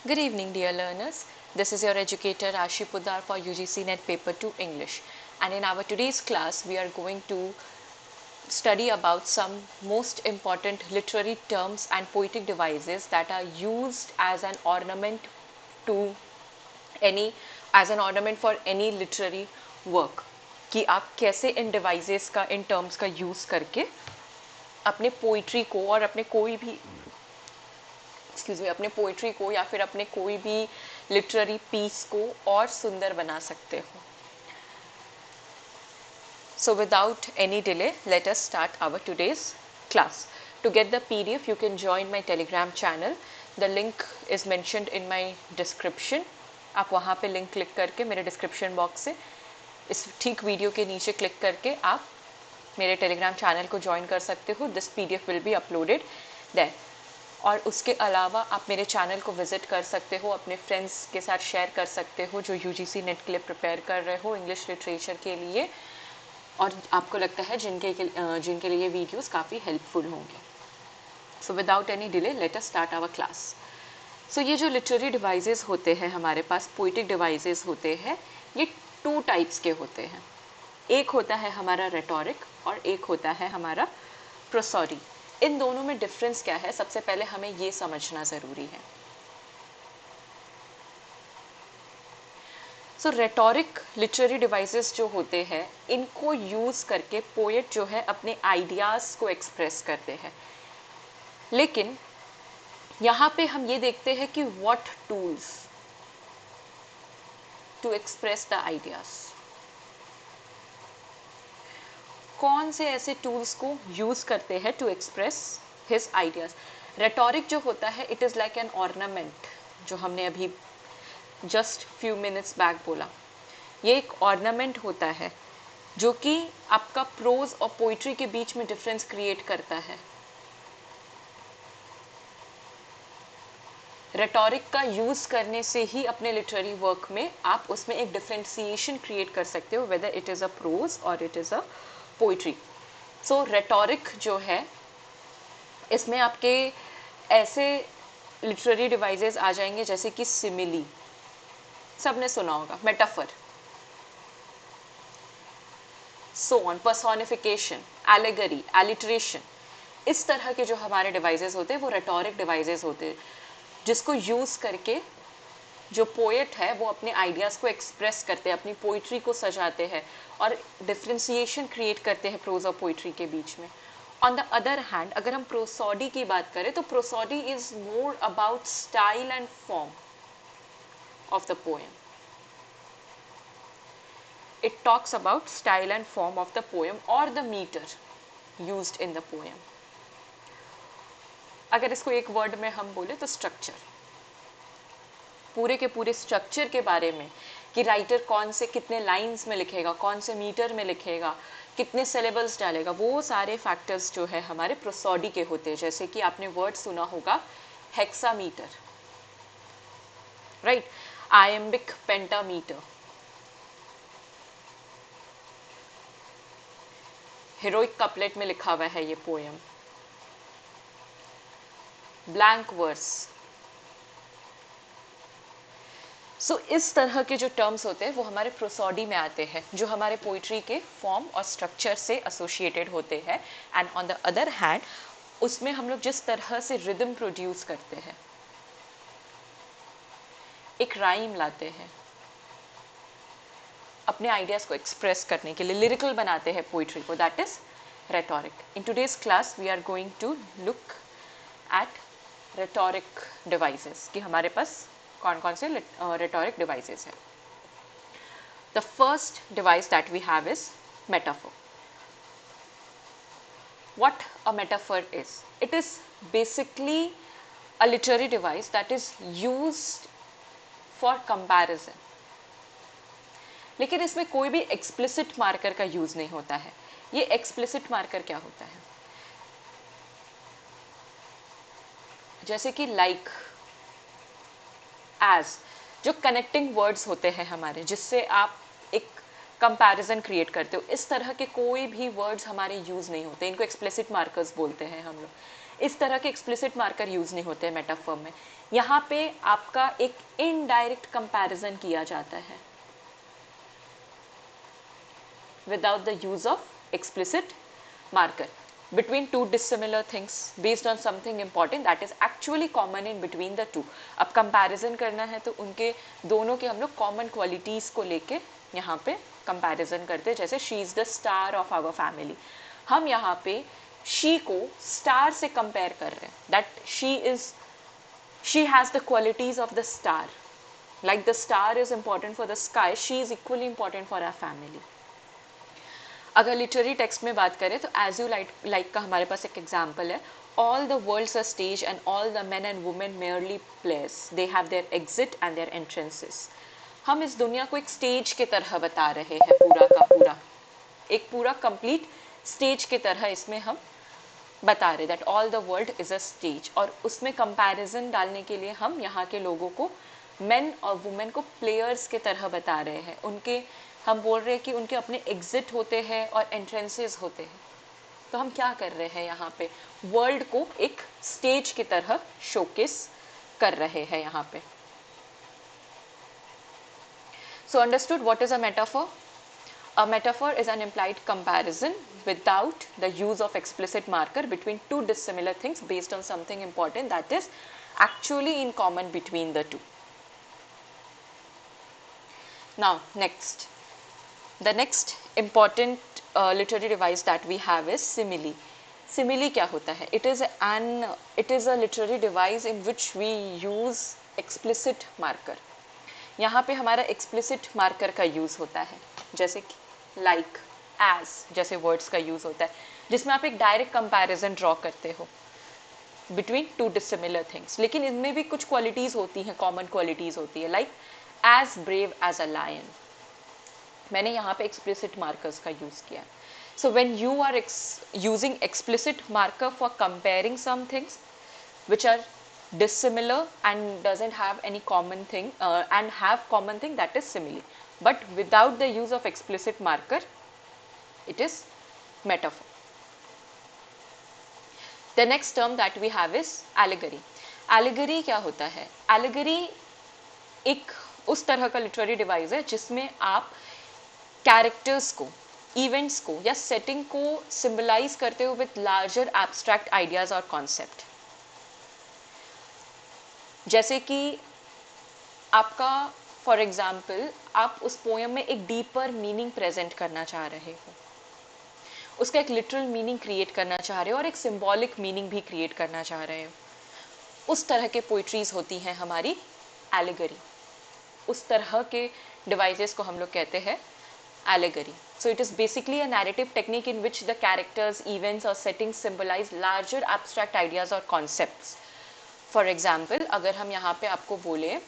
Good evening, dear learners. This is your educator Ashi Pudar for UGC NET Paper 2 English. And in our today's class, we are going to study about some most important literary terms and poetic devices that are used as an ornament to any as an ornament for any literary work. कि आप कैसे इन devices का इन terms का use करके अपने poetry को और अपने कोई भी अपने पोइट्री को या फिर अपने कोई भी लिटरेरी पीस को और सुंदर बना सकते हो. So without any delay, let us start our today's class. To get the PDF, you can join my Telegram channel. The link is mentioned in my description. आप वहाँ पे लिंक क्लिक करके मेरे डिस्क्रिप्शन बॉक्स से इस ठीक video के नीचे क्लिक करके आप मेरे टेलीग्राम चैनल को ज्वाइन कर सकते हो. This PDF will be uploaded there. और उसके अलावा आप मेरे चैनल को विज़िट कर सकते हो, अपने फ्रेंड्स के साथ शेयर कर सकते हो जो यूजीसी नेट के लिए प्रिपेयर कर रहे हो इंग्लिश लिटरेचर के लिए, और आपको लगता है जिनके लिए वीडियोस काफ़ी हेल्पफुल होंगे. So without any delay let us start our class. So ये जो लिटरेरी डिवाइसेस होते हैं हमारे पास, पोइटिक डिवाइसेस होते हैं, ये टू टाइप्स के होते हैं. एक होता है हमारा रेटोरिक और एक होता है हमारा प्रोसोडी. इन दोनों में डिफरेंस क्या है, सबसे पहले हमें ये समझना ज़रूरी है. सो रेटोरिक लिटरेरी डिवाइसेस जो होते हैं, इनको यूज़ करके पोएट जो है अपने आइडियाज़ को एक्सप्रेस करते हैं. लेकिन यहाँ पे हम ये देखते हैं कि what tools to express the ideas. कौन से ऐसे टूल्स को यूज करते हैं to express his ideas. Rhetoric जो होता है it is like an ornament, जो हमने अभी जस्ट फ्यू मिनट्स बैक बोला. ये एक ऑर्नामेंट होता है जो कि आपका प्रोज और पोइट्री के बीच में डिफरेंस क्रिएट करता है. रेटोरिक का यूज करने से ही अपने लिटरेरी वर्क में आप उसमें एक डिफरेंशिएशन क्रिएट कर सकते हो, whether it is a prose और it is a poetry. So rhetoric जो है, इसमें आपके ऐसे लिटरेरी डिवाइसेस आ जाएंगे जैसे कि सिमिली, सबने सुना होगा, metaphor, so on, personification, allegory, alliteration. इस तरह के जो हमारे डिवाइसेस होते हैं वो रेटोरिक डिवाइसेस होते हैं, जिसको यूज करके जो पोएट है वो अपने आइडियाज़ को एक्सप्रेस करते हैं, अपनी पोइट्री को सजाते हैं और डिफ्रेंसिएशन क्रिएट करते हैं प्रोज और पोइट्री के बीच में. ऑन द अदर हैंड, अगर हम प्रोसोडी की बात करें तो prosody is more about style and form of the poem. It talks about style and form of the poem और the metre used in the poem. अगर इसको एक वर्ड में हम बोले तो स्ट्रक्चर. पूरे के पूरे स्ट्रक्चर के बारे में कि राइटर कौन से कितने लाइंस में लिखेगा, कौन से मीटर में लिखेगा, कितने सिलेबल्स डालेगा, वो सारे फैक्टर्स जो है हमारे प्रोसोडी के होते हैं. जैसे कि आपने वर्ड सुना होगा hexameter, right, iambic pentameter, heroic couplet में लिखा हुआ है ये पोएम, ब्लैंक वर्स. सो इस तरह के जो टर्म्स होते हैं वो हमारे प्रोसोडी में आते हैं, जो हमारे पोइट्री के फॉर्म और स्ट्रक्चर से एसोसिएटेड होते हैं. And on the other hand, उसमें हम लोग जिस तरह से रिदम प्रोड्यूस करते हैं, एक राइम लाते हैं अपने आइडियाज को एक्सप्रेस करने के लिए, लिरिकल बनाते हैं पोइट्री को, that is rhetoric. In today's class we are going to look at rhetoric devices कि हमारे पास कौन कौन से रेटोरिक डिवाइसेस हैं. The first device that we have is metaphor. What a metaphor is? It is basically a literary device that is used for comparison. लेकिन इसमें कोई भी एक्सप्लिसिट मार्कर का यूज नहीं होता है. ये एक्सप्लिसिट मार्कर क्या होता है? जैसे कि लाइक, एज, जो कनेक्टिंग वर्ड्स होते हैं हमारे, जिससे आप एक कंपैरिजन क्रिएट करते हो, इस तरह के कोई भी वर्ड्स हमारे यूज नहीं होते. इनको एक्सप्लिसिट मार्कर्स बोलते हैं हम लोग. इस तरह के एक्सप्लिसिट मार्कर यूज नहीं होते मेटाफर में। यहाँ पे आपका एक इनडायरेक्ट कंपैरिजन किया जाता है without the use of explicit marker between two dissimilar things based on something important that is actually common in between the two। अब कंपैरिजन करना है तो उनके दोनों के हम लोग कॉमन क्वालिटीज को लेके यहाँ पे कंपैरिजन करते हैं। जैसे she is the star of our family, हम यहाँ पे शी को स्टार से कंपेयर कर रहे हैं, that she has the qualities of the star, like the star is important for the sky, she is equally important for our family। अगर literary text में बात करें तो एज यू लाइक का हमारे पास एक एग्जाम्पल है, all the world's a stage and all the men and women merely players, they have their exit and their entrances. हम इस दुनिया को एक स्टेज की तरह बता रहे हैं, पूरा का पूरा एक पूरा कंप्लीट स्टेज की तरह इसमें हम बता रहे that all the world is a stage. और उसमें कंपैरिजन डालने के लिए हम यहाँ के लोगों को, मेन और वुमेन को प्लेयर्स की तरह बता रहे हैं। उनके हम बोल रहे हैं कि उनके अपने एग्जिट होते हैं और एंट्रेंसेस होते हैं। तो हम क्या कर रहे हैं यहाँ पे, वर्ल्ड को एक स्टेज की तरह शोकेस कर रहे हैं यहाँ पे। So understood what is a metaphor? A metaphor is an implied comparison without the use of explicit marker between two dissimilar things based on something important that is actually in common between the two. Now next, the next important literary device that we have is simile. Simile क्या होता है? It is a literary device in which we use explicit marker. यहाँ पे हमारा explicit marker का use होता है, जैसे कि लाइक एज जैसे वर्ड्स का यूज होता है, जिसमें आप एक डायरेक्ट कंपैरिजन ड्रॉ करते हो बिटवीन टू डिसिमिलर थिंग्स। लेकिन इनमें भी कुछ क्वालिटीज होती हैं, कॉमन क्वालिटीज होती है, like as brave as a lion. मैंने यहाँ पे एक्सप्लिसिट मार्कर्स का यूज किया। So when you are using explicit marker for comparing some things which are dissimilar and doesn't have any common thing and have common thing, that is simile. But without the use of explicit marker, it is metaphor. The next term that we have is allegory. Allegory क्या होता है? Allegory एक उस तरह का literary device है जिसमें आप characters को, events को या setting को symbolize करते हो with larger abstract ideas और concept। जैसे कि आपका फॉर एग्जाम्पल आप उस पोएम में एक डीपर मीनिंग प्रेजेंट करना चाह रहे हो, उसका एक लिटरल मीनिंग क्रिएट करना चाह रहे हो और एक सिंबॉलिक मीनिंग भी क्रिएट करना चाह रहे हो, उस तरह के पोइट्रीज होती हैं हमारी एलिगरी। उस तरह के डिवाइसेस को हम लोग कहते हैं allegory. So it is basically a narrative technique in which the characters, events और settings symbolise larger abstract ideas और कॉन्सेप्ट्स। फॉर एग्जाम्पल अगर हम यहाँ पे आपको बोले,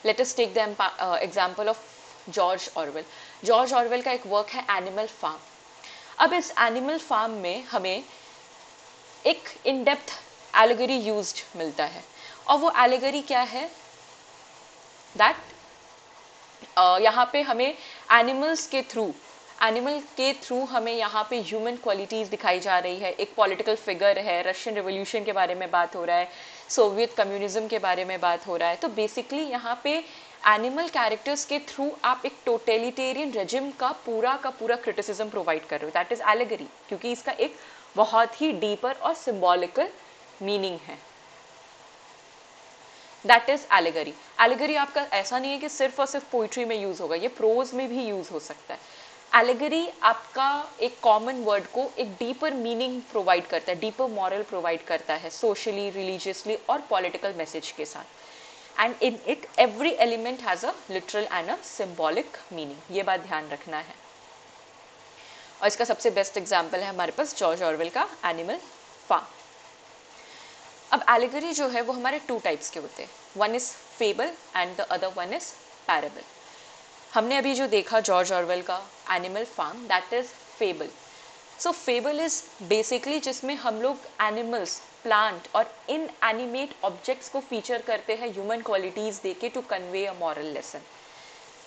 let us take the example of George Orwell. George Orwell का एक वर्क है एनिमल फार्म। अब इस एनिमल फार्म में हमें एक इन डेप्थ एलिगरी यूज्ड मिलता है, और वो एलिगरी क्या है, दैट यहाँ पे हमें एनिमल के थ्रू हमें यहाँ पे ह्यूमन क्वालिटीज दिखाई जा रही है। एक पॉलिटिकल फिगर है, रशियन रिवॉल्यूशन के बारे में बात हो रहा है, सोवियत कम्युनिज्म के बारे में बात हो रहा है। तो बेसिकली यहाँ पे एनिमल कैरेक्टर्स के थ्रू आप एक टोटलिटेरियन रेजिम का पूरा क्रिटिसिज्म प्रोवाइड कर रहे हो, दैट इज एलिगरी, क्योंकि इसका एक बहुत ही डीपर और सिंबॉलिकल मीनिंग है, दैट इज एलिगरी। एलिगरी आपका ऐसा नहीं है कि सिर्फ और सिर्फ पोइट्री में यूज होगा, ये प्रोज में भी यूज हो सकता है। एलिगरी आपका एक कॉमन वर्ड को एक डीपर मीनिंग प्रोवाइड करता है, डीपर मॉरल प्रोवाइड करता है, सोशली, रिलीजियसली और पॉलिटिकल मैसेज के साथ। And in it every element has a literal and a symbolic meaning, ये बात ध्यान रखना है। और इसका सबसे बेस्ट एग्जाम्पल है हमारे पास जॉर्ज ऑरवेल का एनिमल फार्म। अब एलिगरी जो है वो हमारे टू टाइप्स के होते हैं, one is fable and the other one is parable. हमने अभी जो देखा जॉर्ज ऑरवेल का Animal Farm, that is fable. So fable is basically जिसमें हम लोग एनिमल्स, प्लांट और इन एनिमेट ऑब्जेक्ट्स को फीचर करते हैं ह्यूमन क्वालिटीज देके to convey a moral lesson,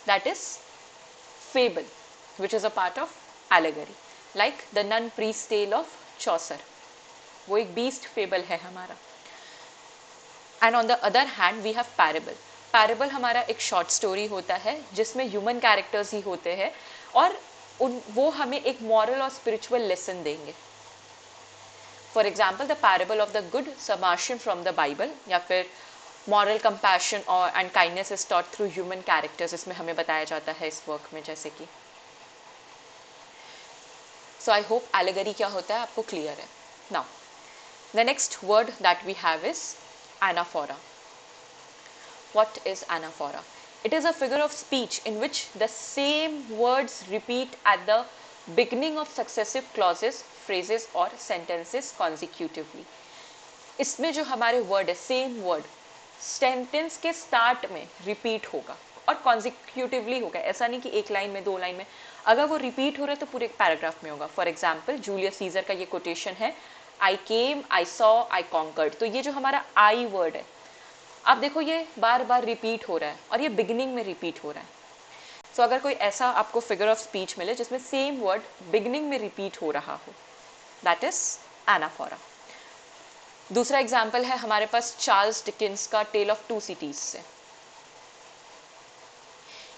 that is fable, which is a part of allegory. Like the nun priest tale of Chaucer, वो एक बीस्ट फेबल है हमारा. And on the other hand we have parable. Parable हमारा एक short story होता है जिसमें human characters ही होते हैं और वो हमें एक मॉरल और स्पिरिचुअल लेसन देंगे. For example the parable of the good Samaritan from the Bible, या फिर मॉरल कंपैशन और and kindness is taught through human characters, इसमें हमें बताया जाता है इस वर्क में. जैसे कि सो आई होप एलेगरी क्या होता है आपको क्लियर है. Now the next word that we have is anaphora. What is anaphora? It is a figure of speech in which the same words repeat at the beginning of successive clauses, phrases or sentences consecutively. इसमें जो हमारे word है, same word sentence के start में repeat होगा और consecutively होगा. ऐसा नहीं कि एक लाइन में, दो लाइन में. अगर वो रिपीट हो रहा है तो पूरे पैराग्राफ में होगा. फॉर एग्जाम्पल जूलियस सीजर का ये कोटेशन है, I came, I saw, I conquered. तो ये जो हमारा I वर्ड है, आप देखो ये बार बार रिपीट हो रहा है और ये बिगिनिंग में रिपीट हो रहा है. सो अगर कोई ऐसा आपको फिगर ऑफ स्पीच मिले जिसमें सेम वर्ड बिगिनिंग में रिपीट हो रहा हो, दैट इज एनाफोरा. दूसरा एग्जाम्पल है हमारे पास चार्ल्स डिकेंस का टेल ऑफ टू सिटीज से.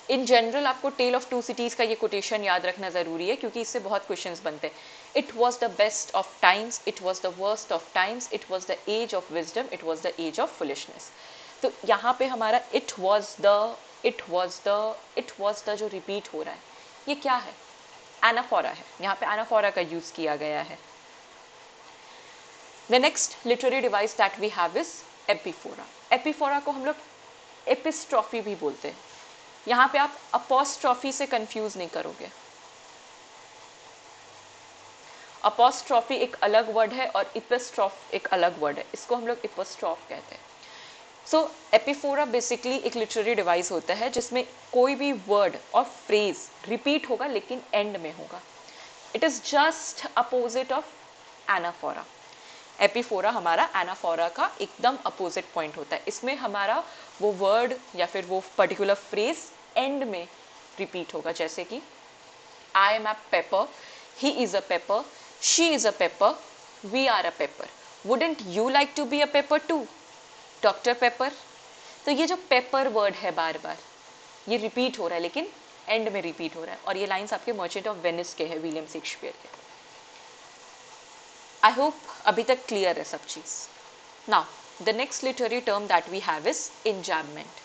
इन जनरल आपको टेल ऑफ टू सिटीज का ये कोटेशन याद रखना जरूरी है क्योंकि इससे बहुत क्वेश्चंस बनते हैं. It was the best of times, it was the worst of times, it was the age of wisdom, it was the age of foolishness. तो यहाँ पे हमारा it was the जो रिपीट हो रहा है, ये क्या है? एनाफोरा है. यहाँ पे एनाफोरा का यूज किया गया है. The next literary device that we have is epiphora. एपिफोरा को हम लोग एपिस्ट्रॉफी भी बोलते हैं. यहाँ पे आप अपोस्ट्रॉफी से कंफ्यूज नहीं करोगे. अपोस्ट्रॉफी एक अलग वर्ड है और एपिस्ट्रॉफ एक अलग वर्ड है. इसको हम लोग एपिस्ट्रॉफ कहते हैं. सो एपिफोरा बेसिकली एक लिटरेरी डिवाइस होता है जिसमें कोई भी वर्ड और फ्रेज रिपीट होगा लेकिन एंड में होगा. It is just opposite of anaphora. Epiphora हमारा एनाफोरा का एकदम अपोजिट पॉइंट होता है. इसमें हमारा वो वर्ड या फिर वो पर्टिकुलर फ्रेज एंड में रिपीट होगा. जैसे कि I am a paper, he is a paper, she is a pepper, we are a pepper. Wouldn't you like to be a pepper too? Dr. Pepper. तो ये जो पेपर वर्ड है बार बार ये repeat हो रहा है लेकिन एंड में रिपीट हो रहा है. और ये लाइंस आपके मर्चेंट ऑफ वेनिस के हैं, विलियम शेक्सपियर के. आई होप अभी तक क्लियर है सब चीज. Now the next literary term that we have is enjambment.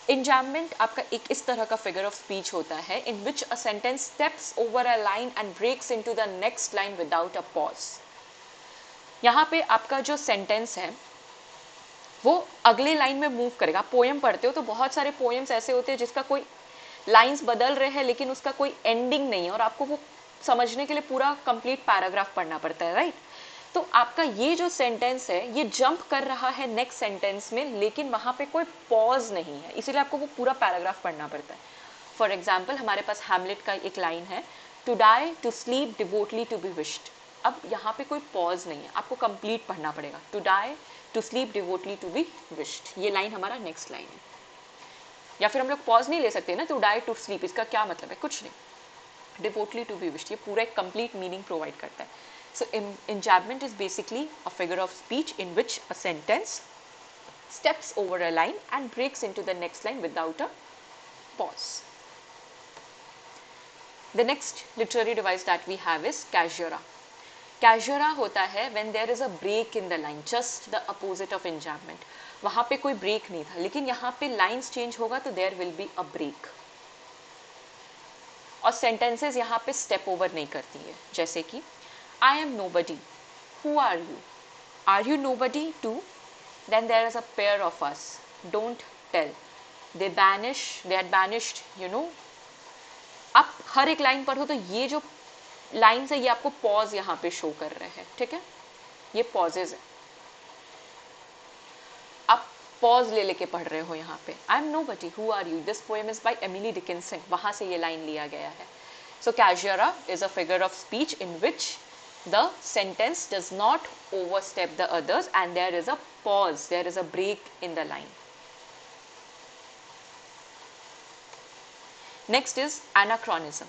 Enjambment आपका एक इस तरह का फिगर ऑफ स्पीच होता है in which a sentence steps over a line and breaks into the next line without a pause. यहाँ पे आपका जो सेंटेंस है वो अगले लाइन में मूव करेगा. आप पोएम पढ़ते हो तो बहुत सारे पोएम्स ऐसे होते हैं जिसका कोई लाइंस बदल रहे हैं लेकिन उसका कोई एंडिंग नहीं है और आपको वो समझने के लिए पूरा कंप्लीट पैराग्राफ पढ़ना पड़ता है, राइट? तो आपका ये जो सेंटेंस है ये जंप कर रहा है नेक्स्ट सेंटेंस में लेकिन वहां पे कोई पॉज नहीं है, इसीलिए आपको वो पूरा पैराग्राफ पढ़ना पड़ता है. फॉर एग्जाम्पल हमारे पास हैमलेट का एक लाइन है, to die to sleep devoutly to be wished. अब यहाँ पे कोई पॉज नहीं है, आपको कंप्लीट पढ़ना पड़ेगा. To die to sleep devoutly to be wished, ये लाइन हमारा नेक्स्ट लाइन है. या फिर हम लोग पॉज नहीं ले सकते ना, टू डाई टू स्लीप, इसका क्या मतलब है? कुछ नहीं. डिवोटली टू बी विश्ड ये पूरा एक कंप्लीट मीनिंग प्रोवाइड करता है. So enjambment is basically a figure of speech in which a sentence steps over a line and breaks into the next line without a pause. The next literary device that we have is caesura. Caesura होता है when there is a break in the line, just the opposite of enjambment. वहाँ पे कोई break नहीं था लेकिन यहाँ पे lines change होगा तो there will be a break. और sentences यहाँ पे step over नहीं करती है. जैसे कि I am nobody. Who are you? Are you nobody too? Then there is a pair of us. Don't tell. They had banished, you know. आप हर एक लाइन पर हो तो ये जो लाइन है ये आपको पॉज यहाँ पे शो कर रहे हैं, ठीक है? ये पॉजेज है. आप पॉज ले लेके पढ़ रहे हो यहाँ पे. I am nobody. Who are you? This poem is by Emily Dickinson. वहां से ये लाइन लिया गया है. So caesura is a figure of speech in which the sentence does not overstep the others and there is a pause, there is a break in the line. Next is anachronism.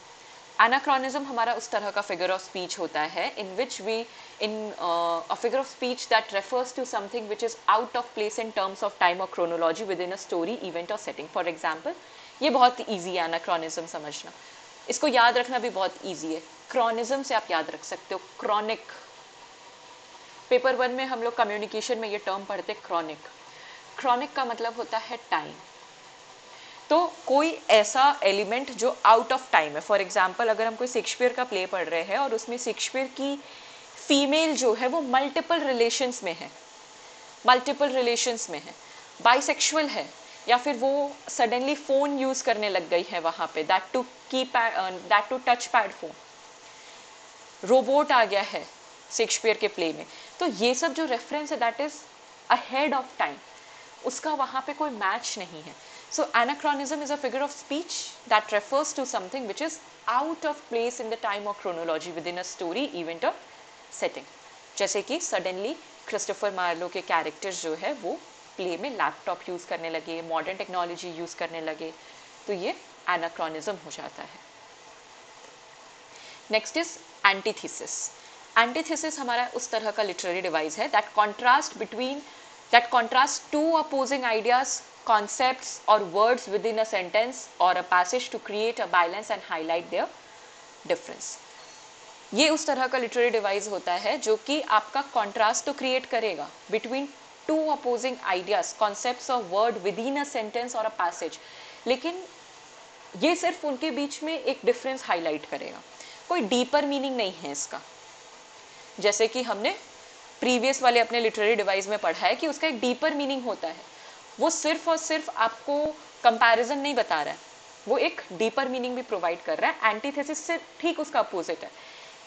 Anachronism हमारा उस तरह का figure of speech होता है in which we in a figure of speech that refers to something which is out of place in terms of time और chronology with in a story event और setting. For example, ये बहुत easy है anachronism समझना, इसको याद रखना भी बहुत ईजी है. क्रॉनिज्म से आप याद रख सकते हो क्रॉनिक. पेपर 1 में हम लोग कम्युनिकेशन में ये टर्म पढ़ते क्रॉनिक. क्रॉनिक का मतलब होता है टाइम. तो कोई ऐसा एलिमेंट जो आउट ऑफ टाइम है. फॉर एग्जाम्पल, अगर हम कोई शेक्सपियर का प्ले पढ़ रहे हैं और उसमें शेक्सपियर की फीमेल जो है वो मल्टीपल रिलेशंस में है, बाइसेक्सुअल है, या फिर वो सडनली फोन यूज करने लग गई है वहां पे, that too touch pad phone, robot आ गया है शेक्सपियर के प्ले में. तो ये सब जो रेफरेंस है that is ahead of time, उसका वहां पे कोई मैच नहीं है. So anachronism is a figure of speech that refers to something which is out of place in the time or chronology within a story, event or setting. जैसे कि suddenly Christopher Marlowe के characters जो है वो play में laptop use करने लगे, modern technology use करने लगे, तो ये एनाक्रोनिज्म हो जाता है. Next is antithesis. एंटीथेसिस हमारा उस तरह का लिटरेरी डिवाइस है that contrasts two opposing ideas, concepts or words within a sentence or a passage to create a balance and highlight their difference. ये उस तरह का लिटरेरी डिवाइस होता है जो कि आपका कॉन्ट्रास्ट तो क्रिएट करेगा between two opposing ideas, concepts और word within a sentence और अ पैसेज, लेकिन ये सिर्फ उनके बीच में एक डिफरेंस हाईलाइट करेगा. कोई डीपर मीनिंग नहीं है इसका. जैसे कि हमने प्रीवियस वाले अपने लिटरेरी डिवाइस में पढ़ा है कि उसका एक डीपर मीनिंग होता है. वो सिर्फ और सिर्फ आपको कंपैरिजन नहीं बता रहा है, वो एक डीपर मीनिंग भी प्रोवाइड कर रहा है. एंटीथेसिस से ठीक उसका अपोजिट है.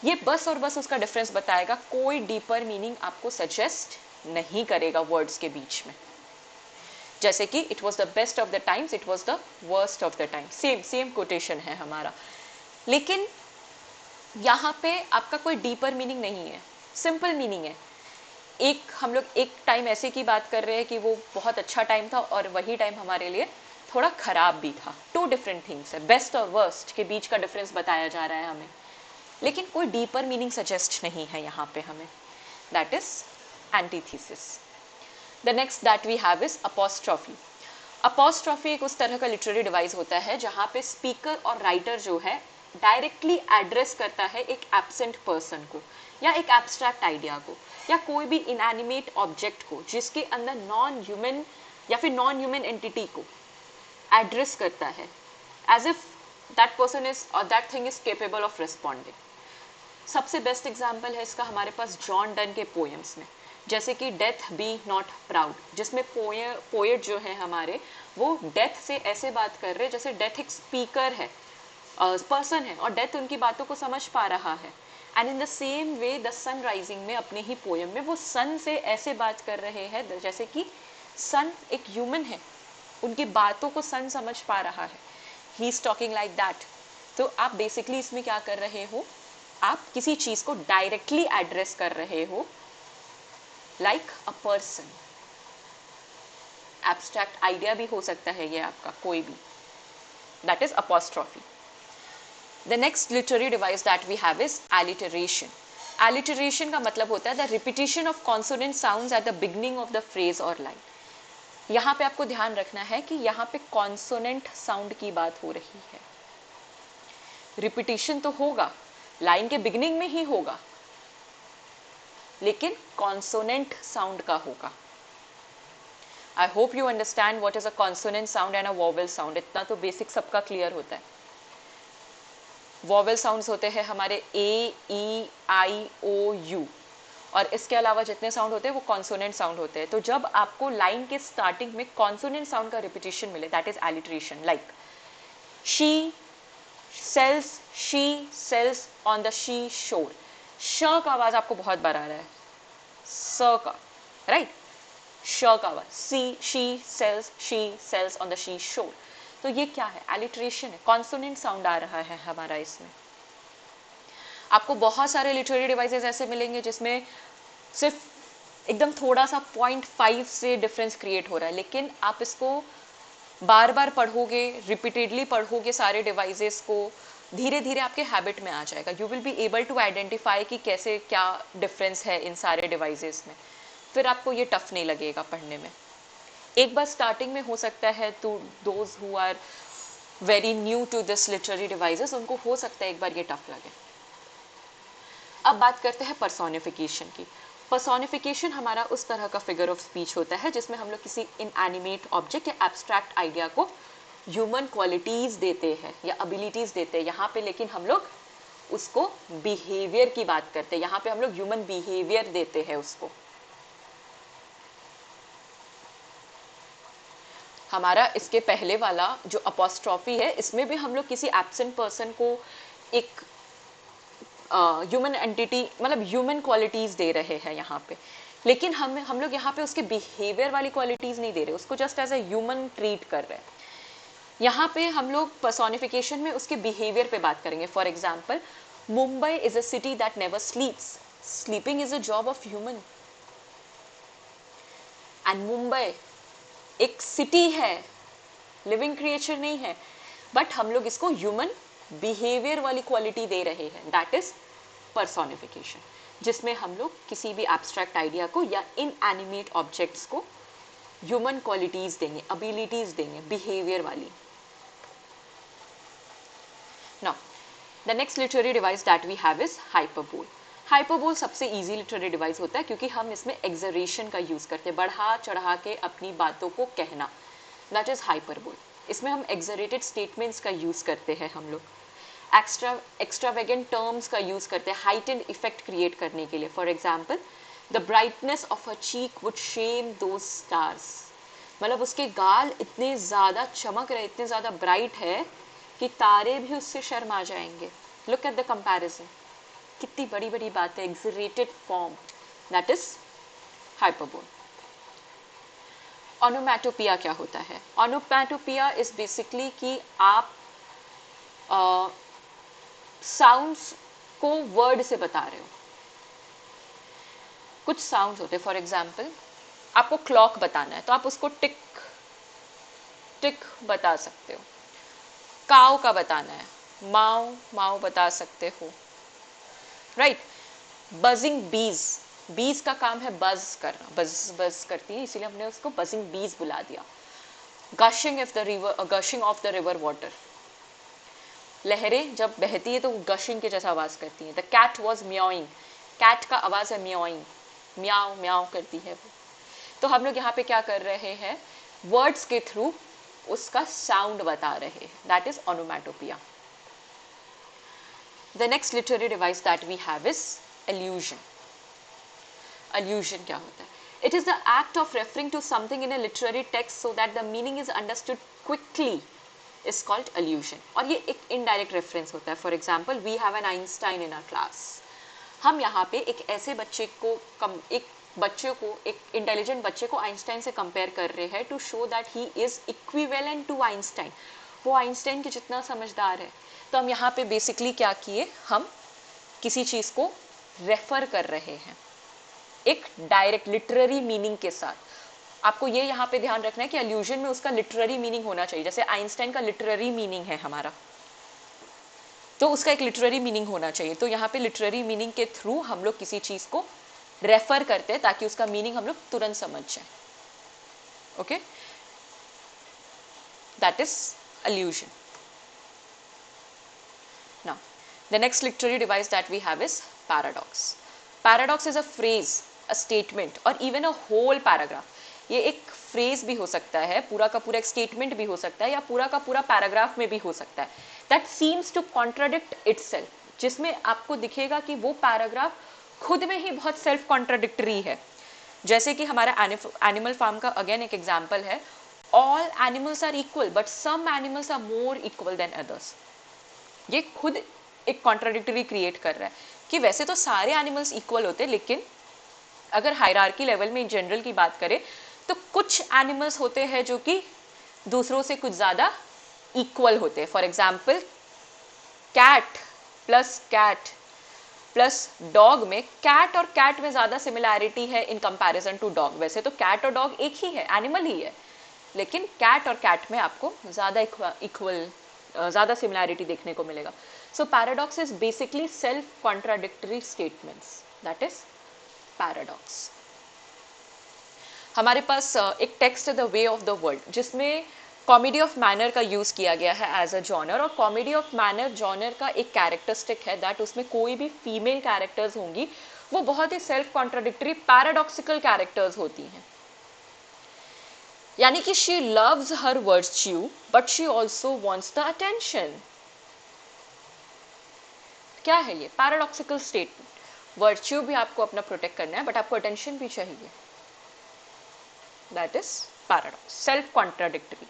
ये बस और बस उसका डिफरेंस बताएगा, कोई डीपर मीनिंग आपको सजेस्ट नहीं करेगा वर्ड्स के बीच में. जैसे कि it was the best of the times, it was the worst of the times, same quotation है हमारा, लेकिन यहाँ पे आपका कोई डीपर मीनिंग नहीं है, सिंपल मीनिंग है. हम लोग एक टाइम ऐसे की बात कर रहे हैं कि वो बहुत अच्छा टाइम था और वही टाइम हमारे लिए थोड़ा खराब भी था. टू डिफरेंट थिंग्स है, बेस्ट और वर्स्ट के बीच का डिफरेंस बताया जा रहा है हमें, लेकिन कोई डीपर मीनिंग सजेस्ट नहीं है यहाँ पे हमें. That is antithesis. The next that we have is apostrophe. Apostrophe एक उस तरह का लिटरेरी डिवाइस होता है जहाँ पे स्पीकर और राइटर जो है डायरेक्टली एड्रेस करता है एक एब्सेंट पर्सन को, या एक एब्स्ट्रैक्ट आइडिया को, या कोई भी इनएनिमेट ऑब्जेक्ट को जिसके अंदर नॉन ह्यूमन या फिर नॉन ह्यूमन एंटिटी को एड्रेस करता है, as if that person is और that thing is capable of responding. सबसे बेस्ट एग्जाम्पल है इसका हमारे पास जॉन डन के पोएम्स में, जैसे कि डेथ बी नॉट प्राउड, जिसमें पोएट जो है हमारे वो डेथ से ऐसे बात कर रहे हैं जैसे डेथ एक स्पीकर है, पर्सन है, और डेथ उनकी बातों को समझ पा रहा है. And in the same way the sun rising में, अपने ही पोएम में, वो सन से ऐसे बात कर रहे हैं जैसे कि सन एक ह्यूमन है, उनकी बातों को सन समझ पा रहा है. He is talking like that. तो आप बेसिकली इसमें क्या कर रहे हो, आप किसी चीज को डायरेक्टली एड्रेस कर रहे हो, like a person. Abstract idea भी हो सकता है ये आपका कोई भी. That is apostrophe. The next literary device that we have is alliteration. Alliteration का मतलब होता है the repetition of consonant sounds at the beginning of the phrase or line. यहाँ पे आपको ध्यान रखना है कि यहाँ पे consonant sound की बात हो रही है. Repetition तो होगा, लाइन के बिगिनिंग में ही होगा, लेकिन consonant sound का होगा. I hope you understand what is a consonant sound and a vowel sound. इतना तो बेसिक सबका क्लियर होता है. वॉवेल साउंड्स होते हैं हमारे ए, ई, आई, ओ, यू, और इसके अलावा जितने साउंड होते हैं वो कॉन्सोनेंट साउंड होते हैं. तो जब आपको लाइन के स्टार्टिंग में कॉन्सोनेंट साउंड का रिपीटिशन मिले, that is alliteration. Like she sales on the she शोर. श का आवाज आपको बहुत बार आ रहा है, स का, राइट, श का आवाज, she sales on the she शोर. तो ये क्या है, एलिट्रेशन है, कॉन्सोनेंट साउंड आ रहा है हमारा इसमें. आपको बहुत सारे लिटरेरी डिवाइसेस ऐसे मिलेंगे जिसमें सिर्फ एकदम थोड़ा सा 0.5 से डिफरेंस क्रिएट हो रहा है, लेकिन आप इसको बार बार पढ़ोगे, रिपीटेडली पढ़ोगे सारे डिवाइसेस को, धीरे धीरे आपके हैबिट में आ जाएगा. You will be able to identify कि कैसे क्या डिफरेंस है इन सारे डिवाइसेस में. फिर आपको ये टफ नहीं लगेगा पढ़ने में. एक बार स्टार्टिंग में हो सकता है तो those who are very new to this literary devices उनको हो सकता है एक बार ये टफ लगे. अब बात करते हैं पर्सोनिफिकेशन की. पर्सोनिफिकेशन हमारा उस तरह का फिगर ऑफ स्पीच होता है जिसमें हम लोग किसी इनएनिमेट ऑब्जेक्ट या एब्स्ट्रैक्ट आइडिया को ह्यूमन क्वालिटीज देते हैं या एबिलिटीज देते हैं. यहाँ पे लेकिन हम लोग उसको बिहेवियर की बात करते हैं. यहाँ पे हम लोग ह्यूमन बिहेवियर देते हैं उसको. हमारा इसके पहले वाला जो अपोस्ट्रॉफी है इसमें भी हम लोग किसी एब्सेंट पर्सन को एक ह्यूमन एंटिटी मतलब ह्यूमन क्वालिटीज दे रहे हैं यहाँ पे. लेकिन हम लोग यहाँ पे उसके बिहेवियर वाली क्वालिटीज नहीं दे रहे, उसको just as a human treat कर रहे हैं. यहाँ पे हम लोग पर्सोनिफिकेशन में उसके बिहेवियर पे बात करेंगे. For example, Mumbai is a city that never स्लीप्स. Sleeping is a job of human. And Mumbai एक सिटी है, लिविंग क्रिएचर नहीं है, बट हम लोग इसको ह्यूमन बिहेवियर वाली क्वालिटी दे रहे हैं. दैट इज पर्सोनिफिकेशन, जिसमें हम लोग किसी भी एब्स्ट्रैक्ट आइडिया को या इनएनिमेट ऑब्जेक्ट्स को ह्यूमन क्वालिटीज देंगे, एबिलिटीज देंगे, बिहेवियर वाली. Now the next literary device that we have is hyperbole. Hyperbole सबसे इजी लिटरेरी डिवाइस होता है क्योंकि हम इसमें एक्सरेशन का यूज करते हैं, बढ़ा चढ़ा के अपनी बातों को कहना. That is hyperbole. इसमें हम एक्सरेटेड स्टेटमेंट्स का यूज करते हैं, हम लोग एक्स्ट्रावेगेंट टर्म्स का यूज करते हैं हाइटेंड इफेक्ट क्रिएट करने के लिए. For example, the brightness of a cheek would shame those stars. मतलब उसके गाल इतने ज्यादा चमक रहे, इतने ज्यादा ब्राइट है कि तारे भी उससे शर्मा जाएंगे. Look at the comparison. कितनी बड़ी बड़ी बात है. Excreted form, that is hyperbole. Onomatopoeia क्या होता है? ओनोमैटोपिया इज बेसिकली कि आप साउंड्स को वर्ड से बता रहे हो. कुछ साउंड्स होते हैं, फॉर एग्जाम्पल आपको क्लॉक बताना है तो आप उसको टिक टिक बता सकते हो. काऊ का बताना है, माऊ माऊ बता सकते हो. राइट. बजिंग बीज, बीज का काम है बज करना, बज बज करती है, इसीलिए हमने उसको बजिंग बीज बुला दिया. Gushing of the river water. लहरें जब बहती है तो गशिंग के जैसा आवाज करती है. The cat was meowing. Cat का आवाज है म्याओइंग, म्याओ म्याओ करती है वो. तो हम लोग यहाँ पे क्या कर रहे हैं, वर्ड्स के थ्रू उसका साउंड बता रहे हैं. That is onomatopoeia. The next literary device that we have is allusion. Allusion क्या होता है? It is the act of referring to something in a literary text so that the meaning is understood quickly is called allusion. और ये एक indirect reference होता है. For example, we have an Einstein in our class. हम यहाँ पे एक ऐसे बच्चे को एक इंटेलिजेंट बच्चे को आइंस्टाइन से कंपेयर कर रहे हैं to show that he is equivalent to Einstein. वो आइंस्टाइन के जितना समझदार है. तो हम यहाँ पे बेसिकली क्या किए, हम किसी चीज को रेफर कर रहे हैं एक डायरेक्ट लिटरेरी मीनिंग के साथ. आपको ये यहाँ पे ध्यान रखना है कि अल्यूजन में उसका लिटरेरी मीनिंग होना चाहिए. जैसे आइंस्टाइन का लिटरेरी मीनिंग है हमारा, तो उसका एक लिटरेरी मीनिंग होना चाहिए. तो यहाँ पे लिटरेरी मीनिंग के थ्रू हम लोग किसी चीज को रेफर करते हैं ताकि उसका मीनिंग हम लोग तुरंत समझ जाए. Okay, that is allusion. Now, the next literary device that we have is paradox. Paradox is a phrase, a statement, or even a whole paragraph. ये एक phrase भी हो सकता है, पूरा का पूरा एक statement भी हो सकता है, या पूरा का पूरा paragraph में भी हो सकता है. That seems to contradict itself, जिसमें आपको दिखेगा कि वो paragraph खुद में ही बहुत self contradictory है. जैसे कि हमारा animal farm का again एक example है. All animals are equal, but some animals are more equal than others. ये खुद एक कॉन्ट्राडिक्टरी क्रिएट कर रहा है कि वैसे तो सारे एनिमल्स इक्वल होते हैं, लेकिन अगर हायरार्की लेवल में इन जनरल की बात करें तो कुछ एनिमल्स होते हैं जो कि दूसरों से कुछ ज्यादा इक्वल होते हैं. For example, cat plus dog में कैट और कैट में ज्यादा सिमिलैरिटी है इन कंपैरिजन टू डॉग. वैसे तो कैट और डॉग एक ही है, एनिमल ही है, लेकिन कैट और कैट में आपको ज्यादा इक्वल ज्यादा सिमिलैरिटी देखने को मिलेगा. So paradox is basically self-contradictory statements. That is paradox. हमारे पास एक टेक्स्ट है the way of the world, जिसमें कॉमेडी ऑफ मैनर का यूज किया गया है एज अ जॉनर, और कॉमेडी ऑफ मैनर जॉनर का एक कैरेक्टरिस्टिक है दैट उसमें कोई भी फीमेल कैरेक्टर्स होंगी वो बहुत ही सेल्फ कॉन्ट्राडिक्टरी पैराडॉक्सिकल कैरेक्टर्स होती हैं. यानी कि she loves her virtue but she also wants the attention. क्या है ये? Paradoxical statement. वर्च्यू भी आपको अपना प्रोटेक्ट करना है बट आपको अटेंशन भी चाहिए. That is paradox, self contradictory.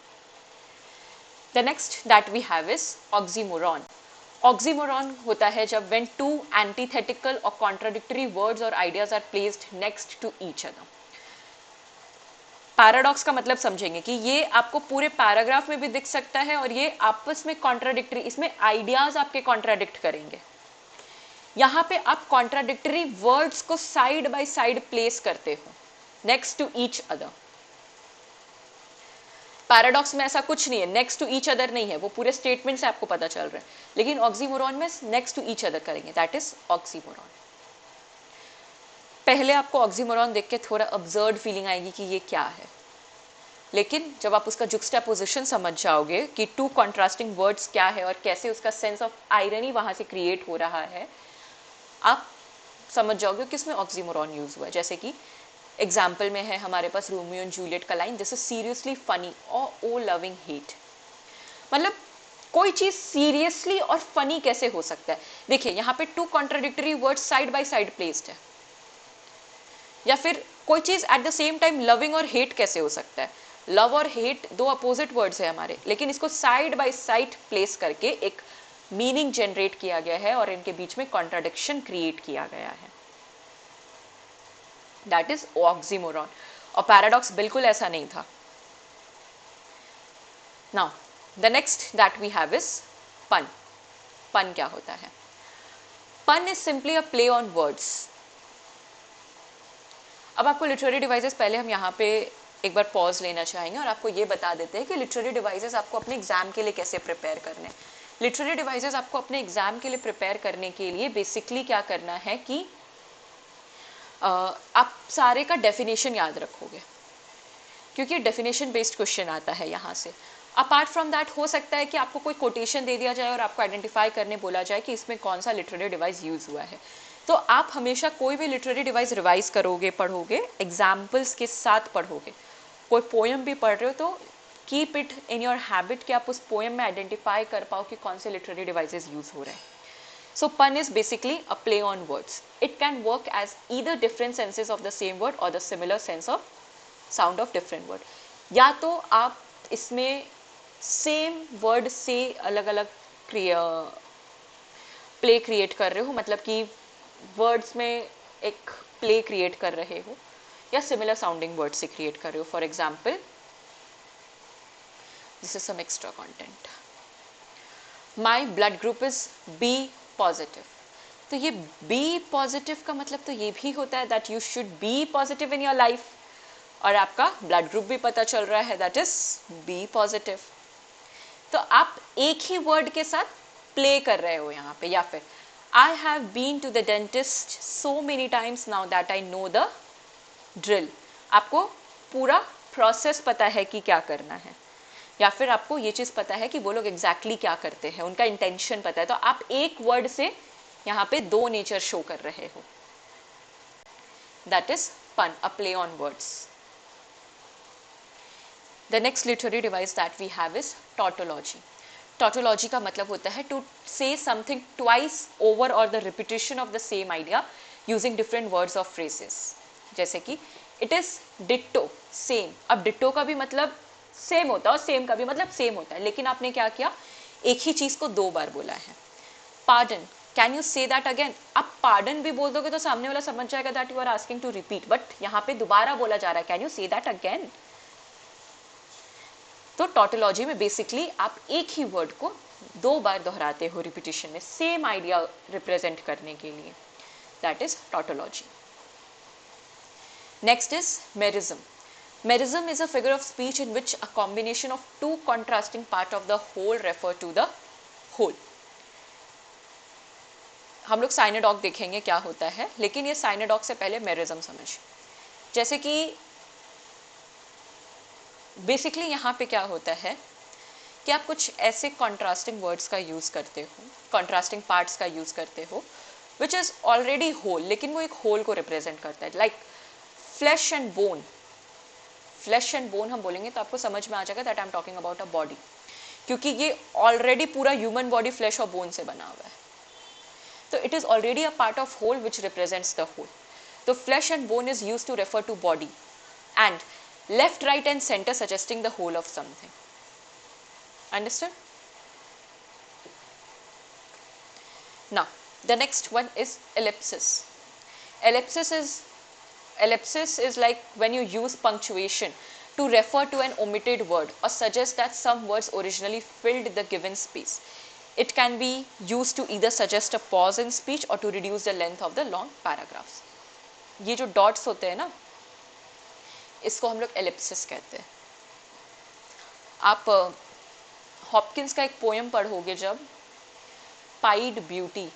The next that we have is oxymoron. Oxymoron होता है जब when two antithetical or contradictory words or ideas are placed next to each other. Paradox का मतलब समझेंगे कि ये आपको पूरे पैराग्राफ में भी दिख सकता है और ये आपस में कॉन्ट्राडिक्टरी, इसमें आइडियाज आपके कॉन्ट्राडिक्ट करेंगे. यहां पे आप कॉन्ट्राडिक्टरी वर्ड्स को साइड बाय साइड प्लेस करते हो next to each other. Paradox में ऐसा कुछ नहीं है, नेक्स्ट टू ईच अदर नहीं है, वो पूरे स्टेटमेंट से आपको पता चल रहा है. लेकिन ऑक्सीमोरॉन में नेक्स्ट टू ईच अदर करेंगे, दैट इज ऑक्सीमोरॉन. पहले आपको ऑक्सीमोरॉन देख के थोड़ा अब्सर्ड फीलिंग आएगी कि ये क्या है, लेकिन जब आप उसका जुक्सटापोजिशन समझ जाओगे कि टू कॉन्ट्रास्टिंग वर्ड्स क्या है और कैसे उसका सेंस ऑफ आयरनी वहां से क्रिएट हो रहा है, आप समझ जाओगे कि उसमें ऑक्सीमोरॉन यूज हुआ है. जैसे कि एग्जाम्पल में है हमारे पास रोमियो एंड जूलियट का line, this is seriously funny और ओ लविंग हेट. मतलब कोई चीज सीरियसली और फनी कैसे हो सकता है? देखिए यहाँ पे two contradictory words side by side placed है. या फिर कोई चीज at the same time loving और हेट कैसे हो सकता है? लव और हेट दो अपोजिट वर्ड्स है हमारे, लेकिन इसको साइड बाय साइड प्लेस करके एक मीनिंग जनरेट किया गया है और इनके बीच में कॉन्ट्राडिक्शन क्रिएट किया गया है. That is oxymoron. और पैराडॉक्स बिल्कुल ऐसा नहीं था. Now the next that we have is pun. Pun क्या होता है? Pun is simply a play on words. अब आपको लिटरेरी डिवाइसेस, पहले हम यहाँ पे एक बार पॉज लेना चाहेंगे और आपको ये बता देते हैं कि लिटरेरी डिवाइसेस आपको अपने एग्जाम के लिए कैसे प्रिपेयर करने. लिटरेरी डिवाइसेस आपको अपने एग्जाम के लिए प्रिपेयर करने के लिए बेसिकली क्या करना है कि आप सारे का डेफिनेशन याद रखोगे, क्योंकि डेफिनेशन बेस्ड क्वेश्चन आता है यहाँ से. अपार्ट फ्रॉम दैट हो सकता है कि आपको कोई कोटेशन दे दिया जाए और आपको आइडेंटिफाई करने बोला जाए कि इसमें कौन सा लिटरेरी डिवाइस यूज हुआ है. तो आप हमेशा कोई भी लिटरेरी डिवाइस रिवाइज करोगे, पढ़ोगे, एग्जाम्पल्स के साथ पढ़ोगे. कोई पोएम भी पढ़ रहे हो तो keep it in your habit कि आप उस पोएम में आइडेंटिफाई कर पाओ कि कौन से लिटरेरी डिवाइसेस यूज हो रहे हैं. So pun is basically a play on words. It can work as either different senses of the same word or the similar sense of sound of different word. या तो आप इसमें same word से अलग अलग प्ले क्रिएट कर रहे हो, मतलब कि वर्ड्स में एक प्ले क्रिएट कर रहे हो, या सिमिलर साउंडिंग वर्ड से क्रिएट कर रहे हो. For example, this is some extra content. My blood group is B positive. तो ये बी पॉजिटिव का मतलब तो ये भी होता है that you should be positive in your life, और आपका ब्लड ग्रुप भी पता चल रहा है दैट इज बी पॉजिटिव. तो आप एक ही वर्ड के साथ प्ले कर रहे हो यहाँ पे. या फिर I have been to the dentist so many times now that I know the drill. आपको पूरा प्रोसेस पता है कि क्या करना है, या फिर आपको ये चीज पता है कि वो लोग एग्जैक्टली क्या करते हैं, उनका इंटेंशन पता है. तो आप एक वर्ड से यहाँ पे दो नेचर शो कर रहे हो. That is pun, a play on words. The next literary device that we have is tautology. Tautology का मतलब होता है to say something twice over और the repetition of the same idea using different words of phrases. जैसे कि it is ditto, same. अब ditto का भी मतलब सेम होता है और सेम का भी मतलब सेम होता है, लेकिन आपने क्या किया, एक ही चीज को दो बार बोला है. Pardon, can you say that again. आप पार्डन भी बोल दोगे तो सामने वाला समझ जाएगा that you are asking to repeat, but यहाँ पे दोबारा बोला जा रहा है, can you say that again. तो टॉटोलॉजी में बेसिकली आप एक ही वर्ड को दो बार दोहराते हो रिपीटिशन में, सेम आइडिया रिप्रेजेंट करने के लिए. That is tautology. Next is merism. Merism is a figure of speech in which a combination of two contrasting parts of the whole refer to the whole. हम लोग साइनोडॉक देखेंगे क्या होता है, लेकिन ये साइनोडॉक से पहले मेरिज्म समझ। जैसे कि बेसिकली यहाँ पे क्या होता है कि आप कुछ ऐसे कॉन्ट्रास्टिंग वर्ड्स का यूज़ करते हो, कॉन्ट्रास्टिंग पार्ट्स का यूज़ करते हो विच इज़ ऑलरेडी होल, लेकिन वो एक होल को रिप्रेजेंट करता है। Like flesh and bone, flesh and bone हम बोलेंगे तो आपको समझ में आ जाएगा that I am talking about a body, क्योंकि ये ऑलरेडी पूरा ह्यूमन बॉडी फ्लैश और बोन से बना हुआ है, तो it is already a part of whole which represents the whole. तो flesh and bone is use to refer to body, and left, right and center suggesting the whole of something. Understood? Now the next one is ellipsis. Ellipsis is like when you use punctuation to refer to an omitted word or suggest that some words originally filled the given space. It can be used to either suggest a pause in speech or to reduce the length of the long paragraphs. ये जो dots होते हैं ना, इसको हम लोग Ellipsis कहते हैं। आप हॉपकिंस का एक पोएम पढ़ोगे जब, पाइड ब्यूटी,